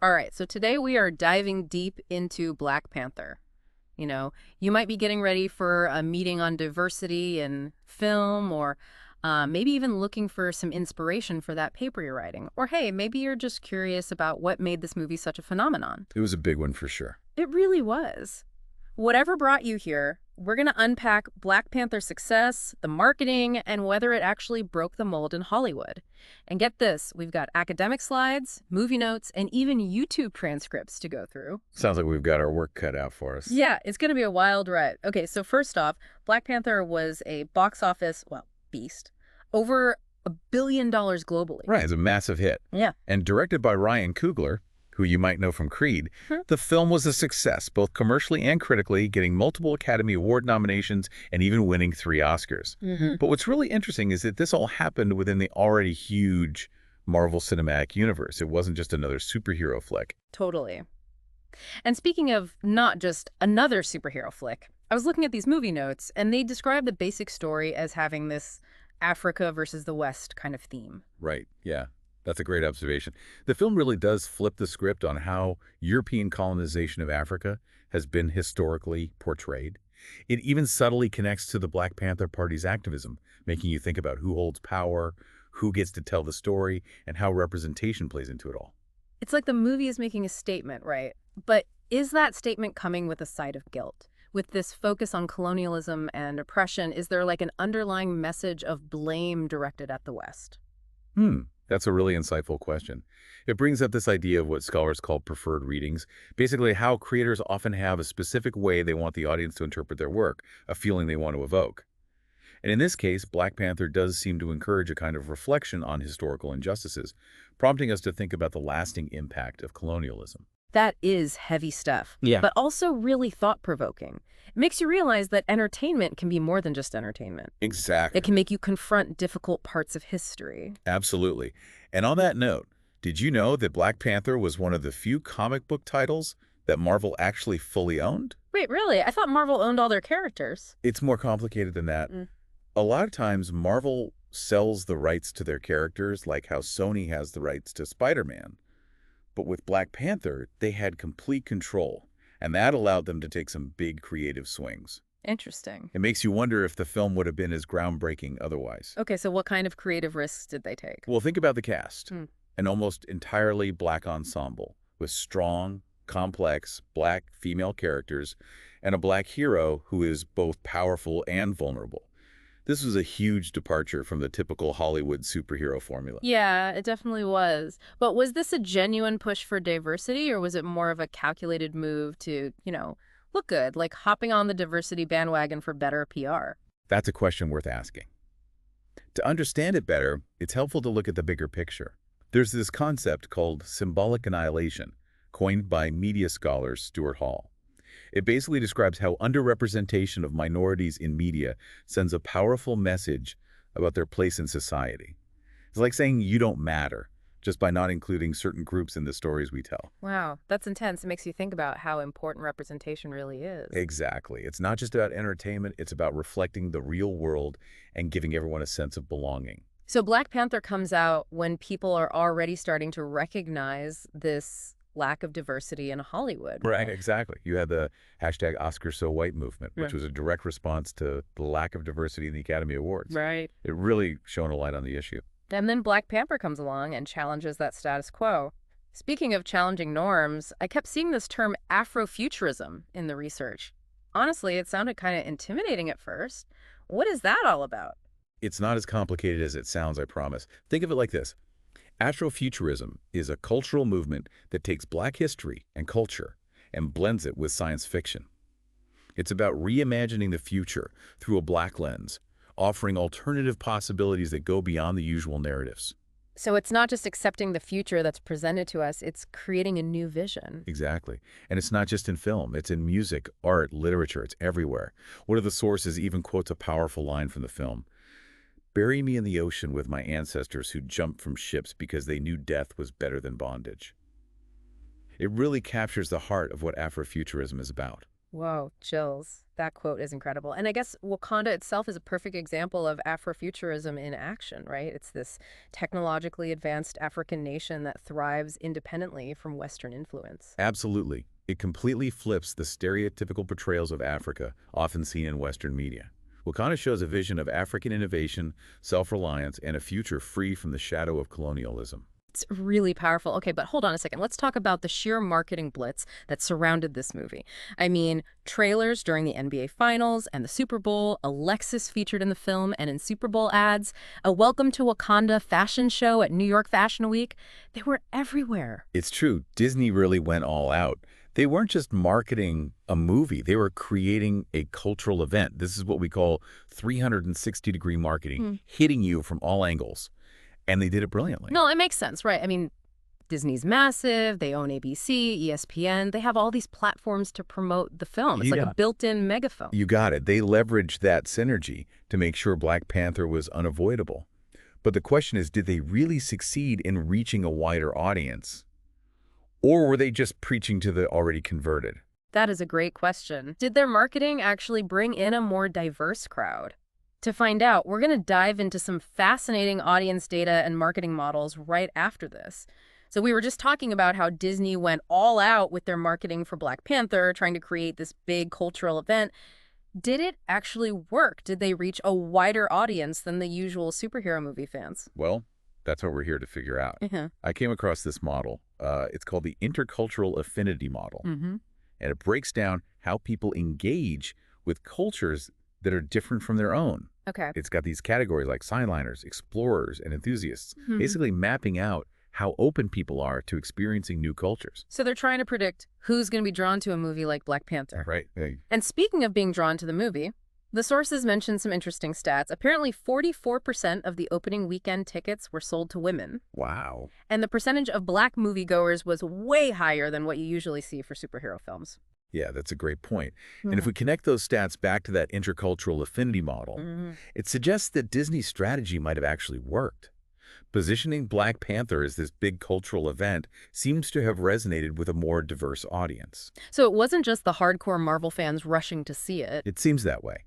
All right, so today we are diving deep into Black Panther. You know, you might be getting ready for a meeting on diversity in film, or maybe even looking for some inspiration for that paper you're writing. Or hey, maybe you're just curious about what made this movie such a phenomenon. It was a big one for sure. It really was. Whatever brought you here, we're going to unpack Black Panther's success, the marketing, and whether it actually broke the mold in Hollywood. And get this, we've got academic slides, movie notes, and even YouTube transcripts to go through. Sounds like we've got our work cut out for us. Yeah, it's going to be a wild ride. Okay, so first off, Black Panther was a box office, well, beast. Over $1 billion globally. Right, it's a massive hit. Yeah. And directed by Ryan Coogler, who you might know from Creed, the film was a success, both commercially and critically, getting multiple Academy Award nominations and even winning 3 Oscars. But what's really interesting is that this all happened within the already huge Marvel Cinematic Universe. It wasn't just another superhero flick. Totally. And speaking of not just another superhero flick, I was looking at these movie notes, and they describe the basic story as having this Africa versus the West kind of theme. Right, yeah. That's a great observation. The film really does flip the script on how European colonization of Africa has been historically portrayed. It even subtly connects to the Black Panther Party's activism, making you think about who holds power, who gets to tell the story, and how representation plays into it all. It's like the movie is making a statement, right? But is that statement coming with a side of guilt? With this focus on colonialism and oppression, is there like an underlying message of blame directed at the West? That's a really insightful question. It brings up this idea of what scholars call preferred readings, basically how creators often have a specific way they want the audience to interpret their work, a feeling they want to evoke. And in this case, Black Panther does seem to encourage a kind of reflection on historical injustices, prompting us to think about the lasting impact of colonialism. That is heavy stuff, Yeah. but also really thought-provoking. It makes you realize that entertainment can be more than just entertainment. Exactly. It can make you confront difficult parts of history. Absolutely. And on that note, did you know that Black Panther was one of the few comic book titles that Marvel actually fully owned? Wait, really? I thought Marvel owned all their characters. It's more complicated than that. A lot of times, Marvel sells the rights to their characters like how Sony has the rights to Spider-Man. But with Black Panther, they had complete control, and that allowed them to take some big creative swings. Interesting. It makes you wonder if the film would have been as groundbreaking otherwise. Okay, so what kind of creative risks did they take? Well, think about the cast. An almost entirely Black ensemble with strong, complex Black female characters and a Black hero who is both powerful and vulnerable. This was a huge departure from the typical Hollywood superhero formula. Yeah, it definitely was. But was this a genuine push for diversity, or was it more of a calculated move to, look good, like hopping on the diversity bandwagon for better PR? That's a question worth asking. To understand it better, it's helpful to look at the bigger picture. There's this concept called symbolic annihilation, coined by media scholar Stuart Hall. It basically describes how underrepresentation of minorities in media sends a powerful message about their place in society. It's like saying you don't matter, just by not including certain groups in the stories we tell. Wow, that's intense. It makes you think about how important representation really is. Exactly. It's not just about entertainment, it's about reflecting the real world and giving everyone a sense of belonging. So Black Panther comes out when people are already starting to recognize this lack of diversity in Hollywood. Right, exactly. You had the hashtag #OscarSoWhite movement, which was a direct response to the lack of diversity in the Academy Awards. Right. It really shone a light on the issue. And then Black Panther comes along and challenges that status quo. Speaking of challenging norms, I kept seeing this term Afrofuturism in the research. Honestly, it sounded kind of intimidating at first. What is that all about? It's not as complicated as it sounds, I promise. Think of it like this. Afrofuturism is a cultural movement that takes Black history and culture and blends it with science fiction. It's about reimagining the future through a Black lens, offering alternative possibilities that go beyond the usual narratives. So it's not just accepting the future that's presented to us, it's creating a new vision. Exactly. And it's not just in film. It's in music, art, literature. It's everywhere. One of the sources even quotes a powerful line from the film. "Bury me in the ocean with my ancestors who jumped from ships because they knew death was better than bondage." It really captures the heart of what Afrofuturism is about. Whoa, chills. That quote is incredible. And I guess Wakanda itself is a perfect example of Afrofuturism in action, right? It's this technologically advanced African nation that thrives independently from Western influence. Absolutely. It completely flips the stereotypical portrayals of Africa often seen in Western media. Wakanda shows a vision of African innovation, self-reliance, and a future free from the shadow of colonialism. It's really powerful. Okay, but hold on a second. Let's talk about the sheer marketing blitz that surrounded this movie. I mean, trailers during the NBA Finals and the Super Bowl, Alexis featured in the film and in Super Bowl ads, a Welcome to Wakanda fashion show at New York Fashion Week. They were everywhere. It's true, Disney really went all out. They weren't just marketing a movie, they were creating a cultural event. This is what we call 360-degree marketing, Hmm. hitting you from all angles. And they did it brilliantly. No, it makes sense, right? I mean, Disney's massive. They own ABC, ESPN. They have all these platforms to promote the film. It's like a Yeah. built-in megaphone. You got it. They leveraged that synergy to make sure Black Panther was unavoidable. But the question is, did they really succeed in reaching a wider audience? Or were they just preaching to the already converted? That is a great question. Did their marketing actually bring in a more diverse crowd? To find out, we're going to dive into some fascinating audience data and marketing models right after this. So we were just talking about how Disney went all out with their marketing for Black Panther, trying to create this big cultural event. Did it actually work? Did they reach a wider audience than the usual superhero movie fans? Well, that's what we're here to figure out. I came across this model. It's called the intercultural affinity model. Mm-hmm. And it breaks down how people engage with cultures that are different from their own. Okay. It's got these categories like signliners, explorers, and enthusiasts, Mhm. basically mapping out how open people are to experiencing new cultures. So they're trying to predict who's going to be drawn to a movie like Black Panther. Right? And speaking of being drawn to the movie, the sources mentioned some interesting stats. Apparently, 44% of the opening weekend tickets were sold to women, Wow. and the percentage of Black moviegoers was way higher than what you usually see for superhero films. Yeah, that's a great point. And if we connect those stats back to that intercultural affinity model, Mhm. it suggests that Disney's strategy might have actually worked. Positioning Black Panther as this big cultural event seems to have resonated with a more diverse audience. So it wasn't just the hardcore Marvel fans rushing to see it. It seems that way.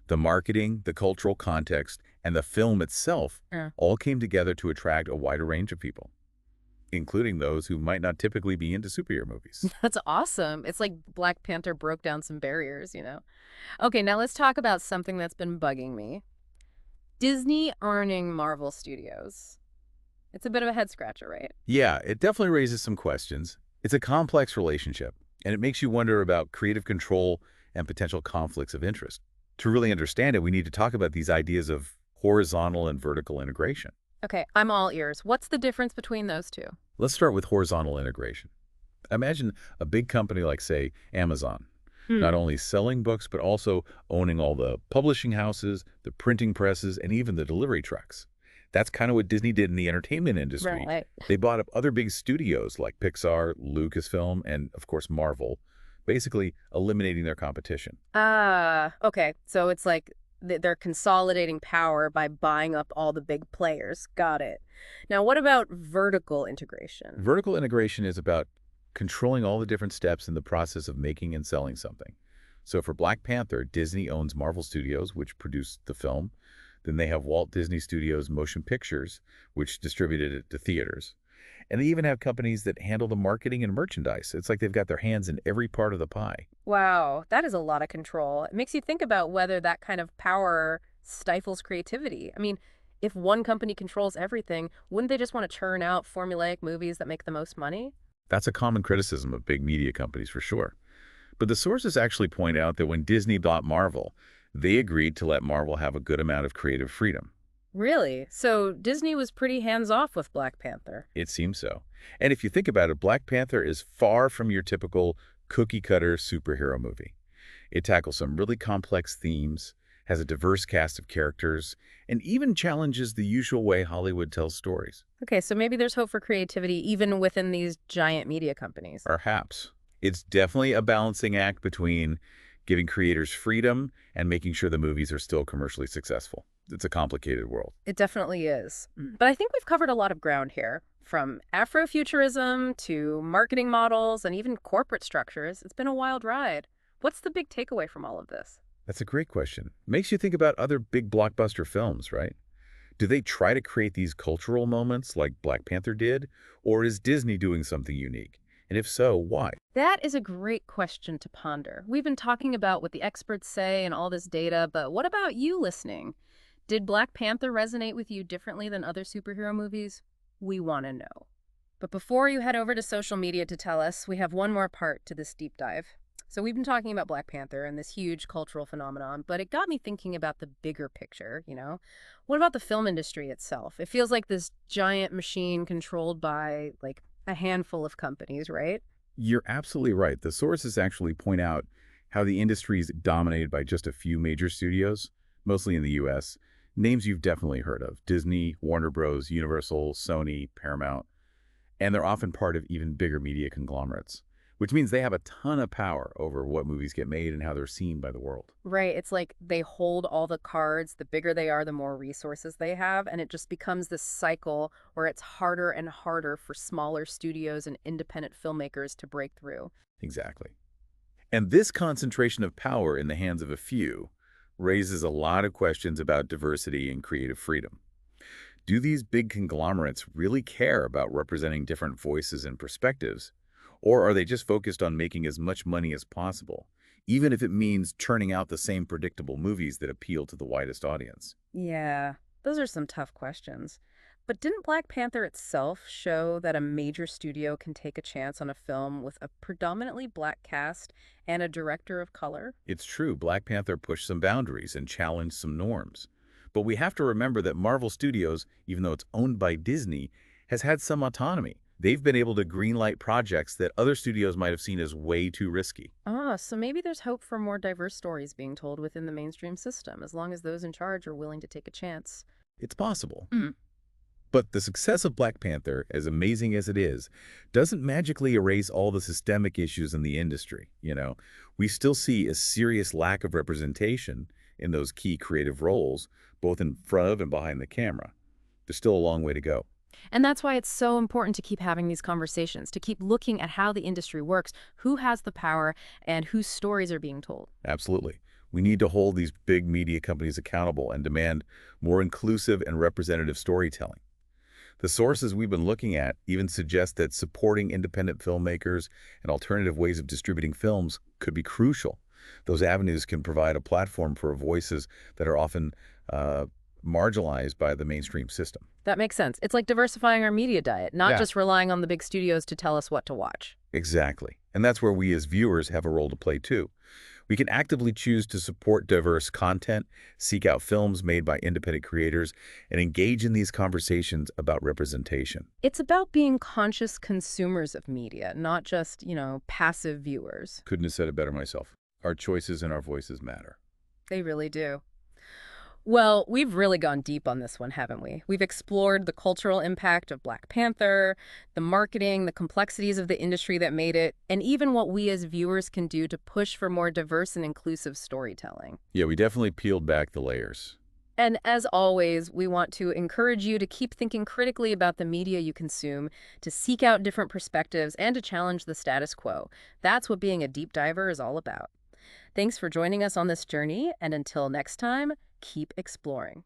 The marketing, the cultural context, and the film itself Yeah. all came together to attract a wider range of people, including those who might not typically be into superhero movies. That's awesome. It's like Black Panther broke down some barriers. Okay, now let's talk about something that's been bugging me. Disney earning Marvel Studios. It's a bit of a head scratcher, right? Yeah, it definitely raises some questions. It's a complex relationship, and it makes you wonder about creative control and potential conflicts of interest. To really understand it, we need to talk about these ideas of horizontal and vertical integration. Okay, I'm all ears. What's the difference between those two? Let's start with horizontal integration. Imagine a big company like, say, Amazon, Hmm. not only selling books, but also owning all the publishing houses, the printing presses, and even the delivery trucks. That's kind of what Disney did in the entertainment industry. Right. They bought up other big studios like Pixar, Lucasfilm, and, of course, Marvel, basically eliminating their competition. Okay. So it's like they're consolidating power by buying up all the big players. Got it. Now, what about vertical integration? Vertical integration is about controlling all the different steps in the process of making and selling something. So for Black Panther, Disney owns Marvel Studios, which produced the film. Then they have Walt Disney Studios Motion Pictures, which distributed it to theaters. And they even have companies that handle the marketing and merchandise. It's like they've got their hands in every part of the pie. Wow, that is a lot of control. It makes you think about whether that kind of power stifles creativity. I mean, if one company controls everything, wouldn't they just want to churn out formulaic movies that make the most money? That's a common criticism of big media companies for sure. But the sources actually point out that when Disney bought Marvel, they agreed to let Marvel have a good amount of creative freedom. Really? So Disney was pretty hands-off with Black Panther. It seems so. And if you think about it, Black Panther is far from your typical cookie-cutter superhero movie. It tackles some really complex themes, has a diverse cast of characters, and even challenges the usual way Hollywood tells stories. Okay, so maybe there's hope for creativity even within these giant media companies. Perhaps. It's definitely a balancing act between giving creators freedom and making sure the movies are still commercially successful. It's a complicated world. It definitely is. But I think we've covered a lot of ground here, from Afrofuturism to marketing models and even corporate structures. It's been a wild ride. What's the big takeaway from all of this? That's a great question. Makes you think about other big blockbuster films, right? Do they try to create these cultural moments like Black Panther did? Or is Disney doing something unique? And if so, why? That is a great question to ponder. We've been talking about what the experts say and all this data, but what about you listening? Did Black Panther resonate with you differently than other superhero movies? We want to know. But before you head over to social media to tell us, we have one more part to this deep dive. So we've been talking about Black Panther and this huge cultural phenomenon, but it got me thinking about the bigger picture. What about the film industry itself? It feels like this giant machine controlled by like a handful of companies, right? You're absolutely right. The sources actually point out how the industry is dominated by just a few major studios, mostly in the US. Names you've definitely heard of: Disney, Warner Bros., Universal, Sony, Paramount. And they're often part of even bigger media conglomerates, which means they have a ton of power over what movies get made and how they're seen by the world. Right. It's like they hold all the cards. The bigger they are, the more resources they have. And it just becomes this cycle where it's harder and harder for smaller studios and independent filmmakers to break through. Exactly. And this concentration of power in the hands of a few raises a lot of questions about diversity and creative freedom. Do these big conglomerates really care about representing different voices and perspectives? Or are they just focused on making as much money as possible, even if it means churning out the same predictable movies that appeal to the widest audience? Yeah, those are some tough questions. But didn't Black Panther itself show that a major studio can take a chance on a film with a predominantly black cast and a director of color? It's true, Black Panther pushed some boundaries and challenged some norms. But we have to remember that Marvel Studios, even though it's owned by Disney, has had some autonomy. They've been able to greenlight projects that other studios might have seen as way too risky. Ah, so maybe there's hope for more diverse stories being told within the mainstream system, as long as those in charge are willing to take a chance. It's possible. Mm. But the success of Black Panther, as amazing as it is, doesn't magically erase all the systemic issues in the industry. We still see a serious lack of representation in those key creative roles, both in front of and behind the camera. There's still a long way to go. And that's why it's so important to keep having these conversations, to keep looking at how the industry works, who has the power, and whose stories are being told. Absolutely. We need to hold these big media companies accountable and demand more inclusive and representative storytelling. The sources we've been looking at even suggest that supporting independent filmmakers and alternative ways of distributing films could be crucial. Those avenues can provide a platform for voices that are often uh, marginalized by the mainstream system. That makes sense. It's like diversifying our media diet, not Yeah. just relying on the big studios to tell us what to watch. Exactly. And that's where we as viewers have a role to play too. We can actively choose to support diverse content, seek out films made by independent creators, and engage in these conversations about representation. It's about being conscious consumers of media, not just passive viewers. Couldn't have said it better myself. Our choices and our voices matter. They really do. Well, we've really gone deep on this one, haven't we? We've explored the cultural impact of Black Panther, the marketing, the complexities of the industry that made it, and even what we as viewers can do to push for more diverse and inclusive storytelling. Yeah, we definitely peeled back the layers. And as always, we want to encourage you to keep thinking critically about the media you consume, to seek out different perspectives, and to challenge the status quo. That's what being a deep diver is all about. Thanks for joining us on this journey, and until next time, keep exploring.